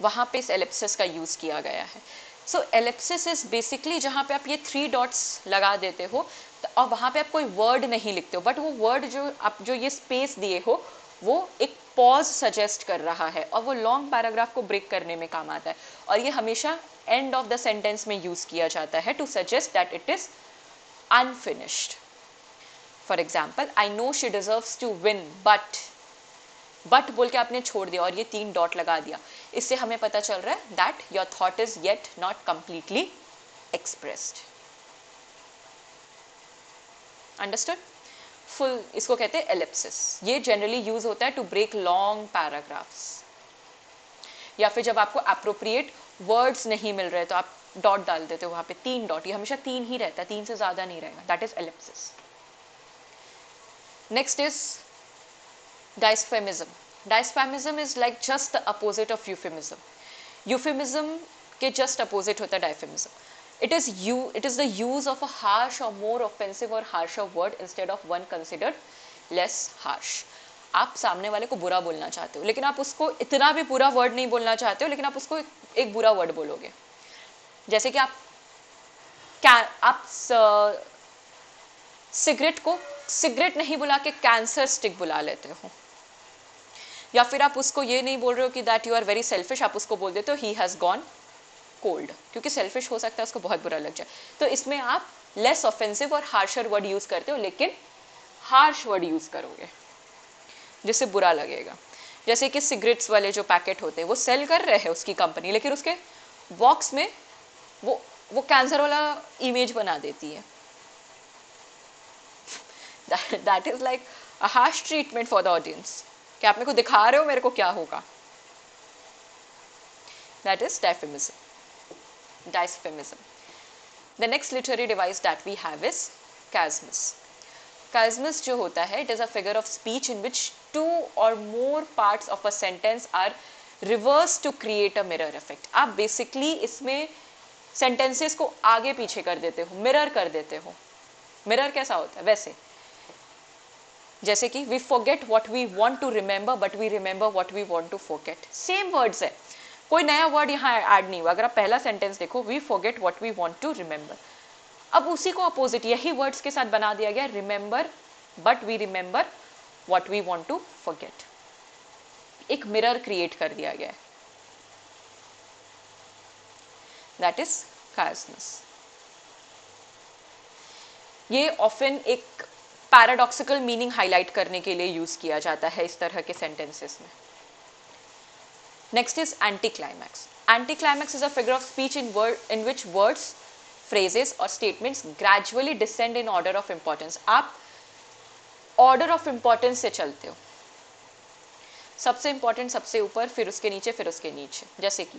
वहां पे इस एलिप्सिस का यूज किया गया है। सो एलिप्सिस इज बेसिकली जहां पे आप ये 3 डॉट्स लगा देते हो और वहां पे आप कोई वर्ड नहीं लिखते हो, बट वो वर्ड जो ये स्पेस दिए हो वो एक पॉज सजेस्ट कर रहा है और वो लॉन्ग पैराग्राफ को ब्रेक करने में काम आता है, और ये हमेशा एंड ऑफ द सेंटेंस में यूज किया जाता है to suggest that it is unfinished. For example, I know she deserves to win but बोल के आपने छोड़ दिया और ये 3 डॉट लगा दिया, इससे हमें पता चल रहा है that your thought is yet not completely expressed. Understood? Full, इसको कहते हैं एलिप्सिस। ये जनरली यूज होता है टू ब्रेक लॉन्ग पैराग्राफ्स, या फिर जब आपको अप्रोप्रिएट वर्ड्स नहीं मिल रहे तो आप डॉट डाल देते हो वहां पे, 3 डॉट, ये हमेशा 3 ही रहता है, 3 से ज्यादा नहीं रहेगा, that is ellipsis. Next is dysphemism. Dysphemism is like just the opposite of euphemism. Euphemism के जस्ट अपोजिट होता है डायफेमिज्म. It is the use of a harsh or more offensive or harsher word instead of one considered less harsh. आप सामने वाले को बुरा बोलना चाहते हो, लेकिन आप उसको इतना भी बुरा वर्ड नहीं बोलना चाहते हो, लेकिन आप उसको एक बुरा वर्ड बोलोगे। जैसे कि आप सिगरेट को सिगरेट नहीं बुला के कैंसर स्टिक बुला लेते हो, या फिर आप उसको ये नहीं बोल रहे हो कि that you are very selfish, आप उसको बोल देते हो ही हैज गॉन कोल्ड, क्योंकि सेल्फिश हो सकता है उसको बहुत बुरा लग जाए। तो इसमें आप लेस ऑफेंसिव और हार्शर वर्ड यूज करते हो, लेकिन हार्श वर्ड यूज करोगे जिससे बुरा लगेगा। जैसे कि सिगरेट्स वाले जो पैकेट होते हैं वो सेल कर रहे हैं उसकी कंपनी, लेकिन उसके बॉक्स में वो कैंसर वाला इमेज बना देती है। That is like a harsh treatment for the audience, कि आप मेरे को दिखा रहे हो मेरे को क्या होगा। That is dysphemism. Dysphemism. The next literary device that we have is chiasmus. Chiasmus जो होता है, it is a figure of speech in which 2 or more parts of a sentence are reversed to create a mirror effect. आप basically इसमें sentences को आगे पीछे कर देते हो, mirror कर देते हो। mirror कैसा होता है? वैसे जैसे कि we forget what we want to remember but we remember what we want to forget. Same words है, कोई नया वर्ड यहाँ ऐड नहीं हुआ। अगर आप पहला सेंटेंस देखो, we forget what we want to remember, अब उसी को अपोजिट यही वर्ड्स के साथ बना दिया गया, remember but we remember what we want to forget. एक मिरर क्रिएट कर दिया गया है, दैट इज chiasmus. ये ऑफन एक पैराडॉक्सिकल मीनिंग हाईलाइट करने के लिए यूज किया जाता है इस तरह के सेंटेंसेस में। Next is anticlimax. Anticlimax is a figure of speech in which words, phrases or statements gradually descend in order of importance. आप order of importance से चलते हो, सबसे इंपॉर्टेंट सबसे ऊपर, फिर उसके नीचे, फिर उसके नीचे। जैसे कि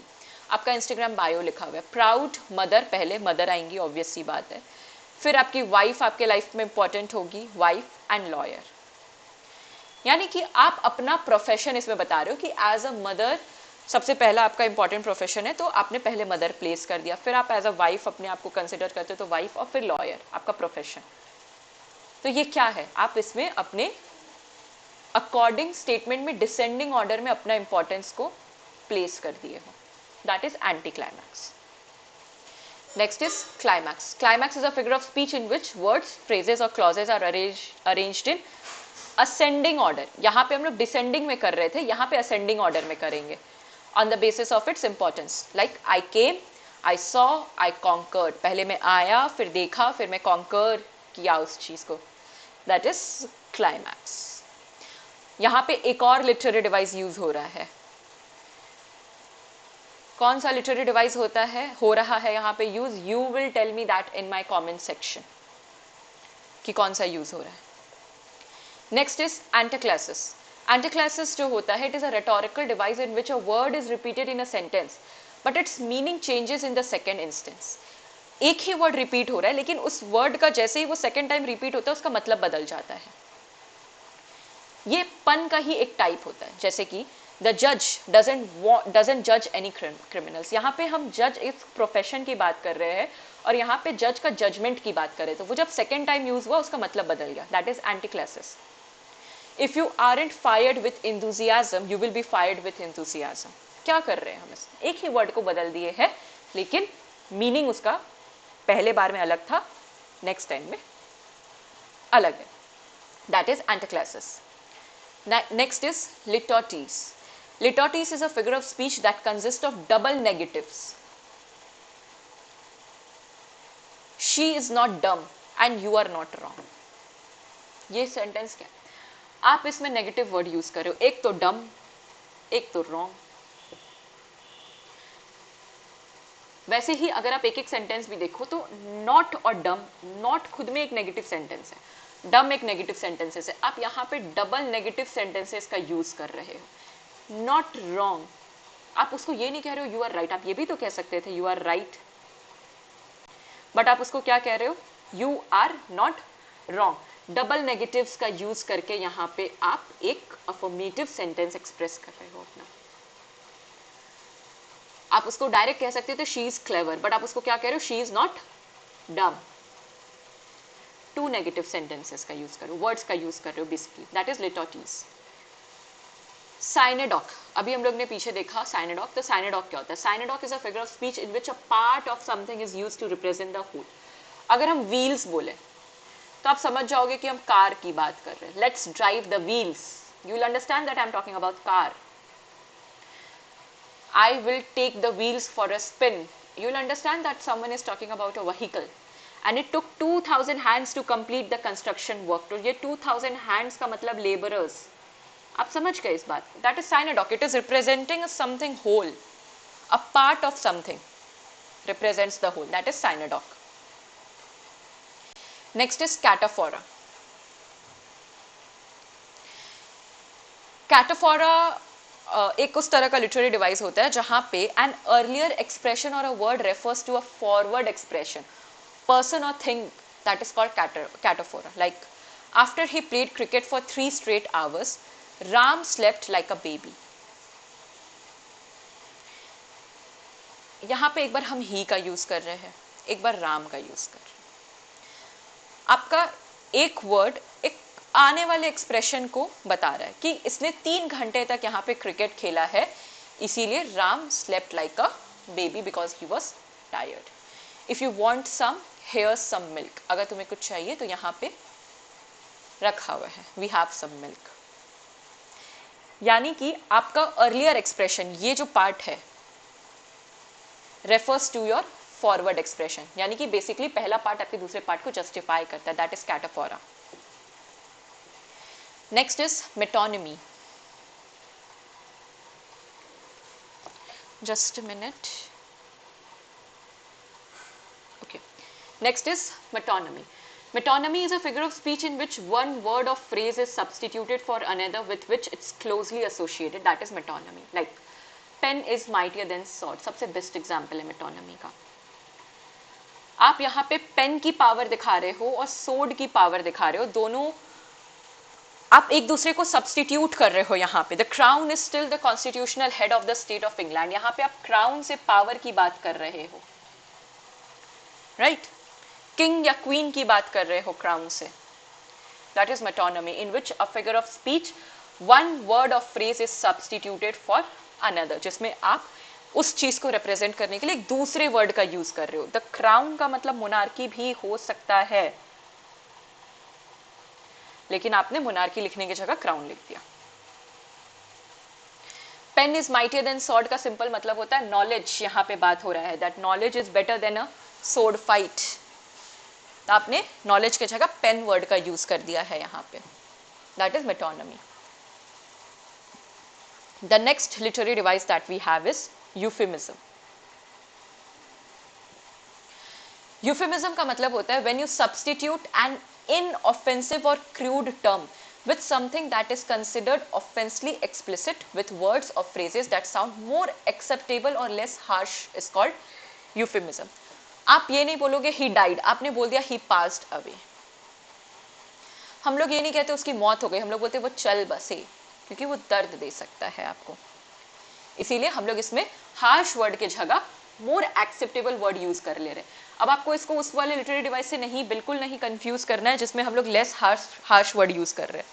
आपका इंस्टाग्राम बायो लिखा हुआ है, प्राउड मदर, पहले मदर आएंगी, ऑब्वियस सी बात है, फिर आपकी वाइफ आपके लाइफ में इंपॉर्टेंट होगी, वाइफ एंड लॉयर। यानी कि आप अपना प्रोफेशन इसमें बता रहे हो कि एज अ मदर सबसे पहला आपका इंपॉर्टेंट प्रोफेशन है, तो आपने पहले मदर प्लेस कर दिया, फिर आप एज अ वाइफ अपने आप को कंसिडर करते हो तो वाइफ, और फिर लॉयर आपका प्रोफेशन। तो ये क्या है, आप इसमें अपने अकॉर्डिंग स्टेटमेंट में डिसेंडिंग ऑर्डर में अपना इंपॉर्टेंस को प्लेस कर दिए हो, that is anti climax. Next is climax. Climax is a figure of speech in which words, phrases or clauses are arranged in ascending order. यहाँ पे हम लोग descending में कर रहे थे, यहाँ पे ascending order में करेंगे. On the basis of its importance. Like I came, I saw, I conquered. पहले मैं आया, फिर देखा, फिर मैं conquer किया उस चीज को. That is climax. यहाँ पे एक और literary device use हो रहा है. कौन सा लिटरेरी डिवाइस हो रहा है यहाँ पे use? You will tell me that in my comment section कि कौन सा यूज हो रहा है. Next is एंटीक्लासिस. एंटीक्लासिस जो होता है, it is a rhetorical device in which a word is repeated in a sentence but it's meaning changes in the second instance. एक ही वर्ड रिपीट हो रहा है लेकिन उस वर्ड का जैसे ही वो सेकेंड टाइम रिपीट होता है उसका मतलब बदल जाता है. ये पन का ही एक टाइप होता है. जैसे कि The judge doesn't judge any criminals. यहाँ पे हम जज इस प्रोफेशन की बात कर रहे हैं और यहाँ पे जज का जजमेंट की बात कर रहे हैं, तो वो जब सेकेंड टाइम यूज हुआ उसका मतलब बदल गया. That is antanaclasis. If you aren't fired with enthusiasm, you will be fired with enthusiasm. क्या कर रहे हैं हम इसमें? एक ही वर्ड को बदल दिए है लेकिन मीनिंग उसका पहले बार में अलग था, नेक्स्ट टाइम में अलग है. That is antanaclasis. Next is litotes. Litotes is a figure of speech that consists of double negatives. She is not dumb and you are not wrong. ये सेंटेंस क्या है? आप इसमें नेगेटिव वर्ड यूज कर रहे हो, एक तो डम, एक तो रॉन्ग. वैसे ही अगर आप एक एक सेंटेंस भी देखो तो नॉट और डम, नॉट खुद में एक नेगेटिव सेंटेंस है, डम एक नेगेटिव सेंटेंसेस है. आप यहाँ पे डबल नेगेटिव सेंटेंसेस का यूज कर रहे हो. नॉट रॉन्ग, आप उसको ये नहीं कह रहे हो यू आर राइट. आप ये भी तो कह सकते थे यू आर राइट, बट आप उसको क्या कह रहे हो? You are not wrong. Double negatives का यूज करके यहाँ पे आप एक अफर्मेटिव सेंटेंस एक्सप्रेस कर रहे हो अपना. आप उसको डायरेक्ट कह सकते थे शी इज क्लेवर, बट आप उसको क्या कह रहे हो? She is not dumb. Two negative sentences का यूज करो, वर्ड्स का यूज कर रहे हो basically. That is litotes. Synecdoche, अभी हम लोग ने पीछे देखा साइनेडॉक. तो साइनेडॉक क्या होता है? Synecdoche is a figure of speech in which a part of something is used to represent the whole. अगर हम व्हील्स बोले तो आप समझ जाओगे कि हम कार की बात कर रहे हैं. Let's drive the wheels, you will understand that I am talking about car. I will take the wheels for a spin. You will understand that someone is talking about a vehicle. And it took 2000 hands to complete the construction work. तो ये 2000 hands का मतलब laborers. आप समझ गए इस बात? That is synodoc. It is representing something whole. A part of something represents the whole. That is synodoc. Next is cataphora. Cataphora एक उस तरह का लिटरेरी डिवाइस होता है जहां पे एन अर्लियर एक्सप्रेशन और a word refers to a forward expression, person और thing, that is called cataphora. Like, after he played cricket for 3 straight hours, Ram slept like a baby. यहां पे एक बार हम ही का यूज कर रहे हैं, एक बार राम का यूज कर रहे हैं. आपका एक वर्ड एक आने वाले एक्सप्रेशन को बता रहा है कि इसने 3 घंटे तक यहाँ पे क्रिकेट खेला है, इसीलिए Ram slept like a baby because he was tired. If you want some, here some milk. अगर तुम्हें कुछ चाहिए तो यहाँ पे रखा हुआ है, वी हैव सम मिल्क. यानी कि आपका अर्लियर एक्सप्रेशन, ये जो पार्ट है, refers to your forward expression. यानी कि बेसिकली पहला पार्ट आपके दूसरे पार्ट को जस्टिफाई करता है. That is cataphora. Next is metonymy. Just a minute. Okay. Next is metonymy. Metonymy is a figure of speech in which one word or phrase is substituted for another with which it's closely associated. That is metonymy. Like, pen is mightier than sword. सबसे best example है metonymy का. आप यहाँ पे pen की power दिखा रहे हो और सोर्ड की पावर दिखा रहे हो, दोनों आप एक दूसरे को सब्सटीट्यूट कर रहे हो. यहाँ पे the crown is still the constitutional head of the state of England. यहाँ पे आप क्राउन से पावर की बात कर रहे हो, राइट? किंग या क्वीन की बात कर रहे हो क्राउन से. That is metonymy in which a figure of speech one word of phrase is substituted for another, जिसमें आप उस चीज को रिप्रेजेंट करने के लिए एक दूसरे वर्ड का यूज कर रहे हो. द क्राउन का मतलब मोनार्की भी हो सकता है, लेकिन आपने मोनार्की लिखने की जगह क्राउन लिख दिया. Pen is mightier than sword का सिंपल मतलब होता है नॉलेज. यहां पे बात हो रहा है that knowledge is better than a sword fight. तो आपने नॉलेज की जगह पेन वर्ड का यूज कर दिया है यहां पे. That is metonymy. The next literary device that we have is euphemism. Euphemism का मतलब होता है when you substitute an inoffensive or crude term with something that is considered offensively explicit with words or phrases that sound more acceptable or less harsh is called euphemism. आप ये नहीं बोलोगे he died, आपने बोल दिया he passed away. हम लोग ये नहीं कहते उसकी मौत हो गई, हम लोग बोलते वो चल बसे, क्योंकि वो दर्द दे सकता है आपको. इसीलिए हम लोग इसमें हार्श वर्ड की जगह मोर एक्सेप्टेबल वर्ड यूज कर ले रहे हैं. अब आपको इसको उस वाले लिटरेरी डिवाइस से नहीं, बिल्कुल नहीं कंफ्यूज करना है जिसमें हम लोग लेस हार्श वर्ड यूज कर रहे हैं.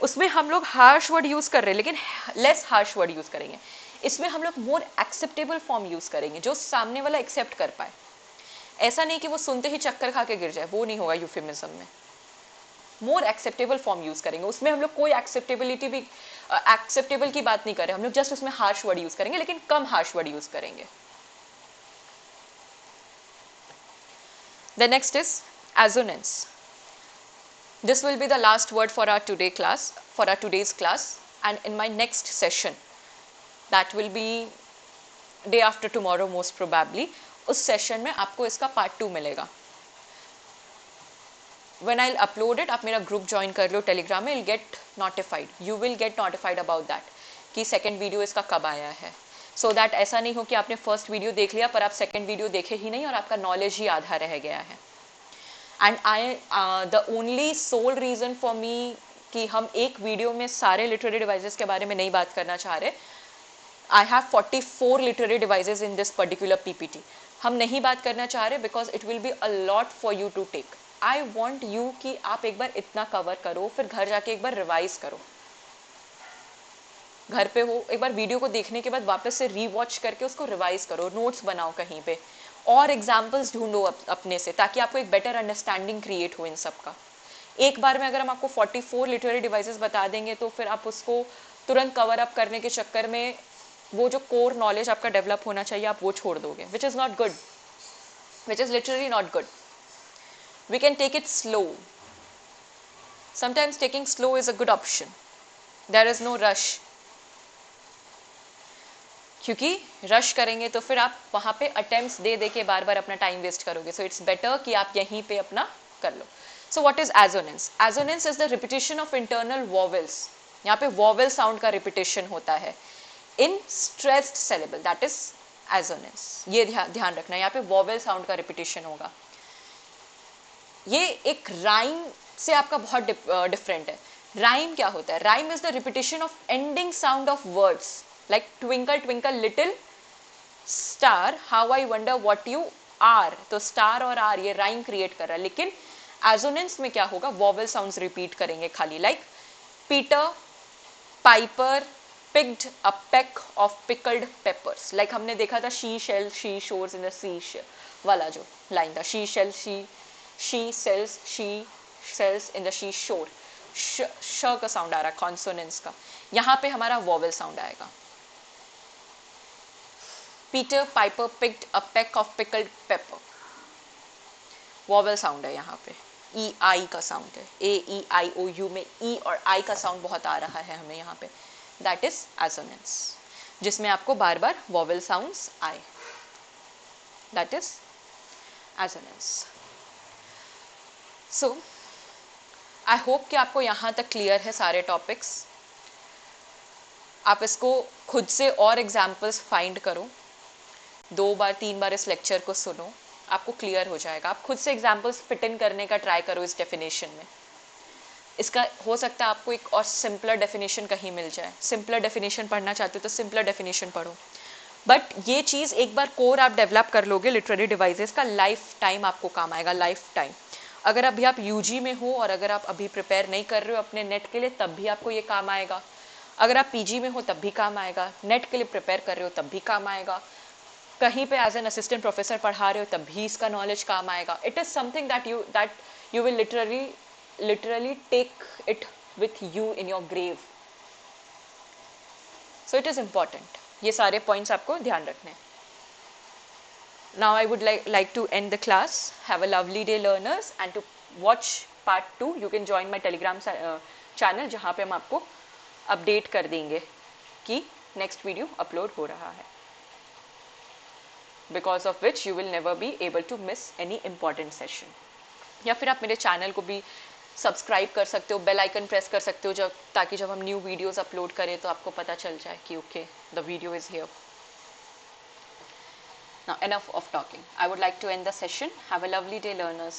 उसमें हम लोग हार्श वर्ड यूज कर रहे हैं लेकिन लेस हार्श वर्ड यूज करेंगे. इसमें हम लोग मोर एक्सेप्टेबल फॉर्म यूज करेंगे जो सामने वाला एक्सेप्ट कर पाए. ऐसा नहीं कि वो सुनते ही चक्कर खा के गिर जाए, वो नहीं होगा यूफेमिज्म में. मोर एक्सेप्टेबल फॉर्म यूज करेंगे. उसमें हम लोग कोई एक्सेप्टेबिलिटी भी एक्सेप्टेबल की बात नहीं कर रहे, हम लोग जस्ट उसमें हार्श वर्ड यूज करेंगे, लेकिन कम हार्श वर्ड यूज करेंगे. The next is assonance. This will be the last word for our today's class, and in my next session, that will be day after tomorrow most probably, उस session में आपको इसका part 2 मिलेगा. When I'll upload it, आप मेरा group join कर लो Telegram में, you will get notified about that कि सेकेंड वीडियो इसका कब आया है. So that ऐसा नहीं हो कि आपने फर्स्ट वीडियो देख लिया पर आप सेकेंड वीडियो देखे ही नहीं और आपका नॉलेज ही आधा रह गया है. And the only sole reason for me कि हम एक वीडियो में सारे लिटरेरी डिवाइसेस के बारे में नहीं बात करना चाह रहे. I have 44 literary devices in this particular PPT. हम नहीं बात करना चाह रहे because it will be a lot for you to take. I want you कि आप एक बार इतना कवर करो, फिर घर जाके एक बार रिवाइज करो. घर पे हो, एक बार वीडियो को देखने के बाद वापस से रीवॉच करके उसको रिवाइज करो, नोट्स बनाओ कहीं पे और एग्जाम्पल्स ढूंढो अपने से, ताकि आपको एक बेटर अंडरस्टैंडिंग क्रिएट हो इन सब का. एक बार में अगर हम आपको 44 लिटरेरी डिवाइसेस बता देंगे तो फिर आप उसको तुरंत कवर अप करने के चक्कर में वो जो कोर नॉलेज आपका डेवलप होना चाहिए आप वो छोड़ दोगे, which is not good, which is literally not good. We can take it slow. Sometimes taking slow is a good option. There is no rush. क्योंकि रश करेंगे तो फिर आप वहां पे अटेम्प्ट्स दे दे के बार बार अपना टाइम वेस्ट करोगे. सो इट्स बेटर कि आप यहीं पे अपना कर लो. So what is assonance? Assonance is the repetition of internal vowels. यहाँ पे वॉवेल साउंड का रिपीटिशन होता है in stressed syllable, that is assonance. ये ध्यान रखना, यहाँ पे वॉवेल साउंड का रिपीटिशन होगा. ये एक राइम से आपका बहुत डिफरेंट है. राइम क्या होता है? Rhyme is the repetition of ending sound of words like twinkle twinkle little star, how I wonder what you are. तो स्टार और आर ये राइम क्रिएट कर रहा है. लेकिन एजोनेंस में क्या होगा? वॉवेल साउंड्स रिपीट करेंगे खाली, like Peter, Piper, picked a peck of pickled peppers. Like हमने देखा था she shell she shores in the sea वाला जो लाइन था, she shell she sells in the she shore. श का साउंड आ रहा है कॉन्सोनेंस का, यहां पे हमारा वॉवेल साउंड आएगा. Peter Piper picked a peck of pickled paper, vowel sound है यहाँ पे. ई आई का साउंड है, ए ई आई ओ यू में ई और आई का साउंड बहुत आ रहा है हमें यहाँ पे. दैट इज एजोनेंस, जिसमें आपको बार बार वॉवेल साउंड्स आए. That is assonance. So I hope कि आपको यहाँ तक क्लियर है सारे टॉपिक्स. आप इसको खुद से और एग्जाम्पल्स फाइंड करो, 2 बार 3 बार इस लेक्चर को सुनो, आपको क्लियर हो जाएगा. आप खुद से एग्जाम्पल्स फिट इन करने का ट्राई करो इस डेफिनेशन में. इसका हो सकता है आपको एक और सिंपलर डेफिनेशन कहीं मिल जाए. सिंपलर डेफिनेशन पढ़ना चाहते हो तो सिंपलर डेफिनेशन पढ़ो. बट ये चीज़ एक बार कोर आप डेवलप कर लोगे लिटरेरी डिवाइसेस का, लाइफ टाइम आपको काम आएगा, लाइफ टाइम. अगर अभी आप यूजी में हो और अगर आप अभी प्रिपेयर नहीं कर रहे हो अपने नेट के लिए, तब भी आपको ये काम आएगा। अगर आप पीजी में हो तब भी काम आएगा, नेट के लिए प्रिपेयर कर रहे हो तब भी काम आएगा, कहीं पे एज एन असिस्टेंट प्रोफेसर पढ़ा रहे हो तब भी इसका नॉलेज काम आएगा। It is something that you will literally take it with you in your grave. So it is important, ये सारे पॉइंट्स आपको ध्यान रखने हैं। Now I would like to end the class. Have a lovely day, learners, and to watch part 2 you can join my telegram channel, जहाँ पे हम आपको अपडेट कर देंगे कि नेक्स्ट वीडियो अपलोड हो रहा है, because of which you will never be able to miss any important session. या फिर आप मेरे चैनल को भी सब्सक्राइब कर सकते हो, बेल आइकन प्रेस कर सकते हो, ताकि जब हम न्यू वीडियोस अपलोड करें तो आपको पता चल जाए कि okay the video is here. Now enough of talking. I would like to end the session. Have a lovely day, learners.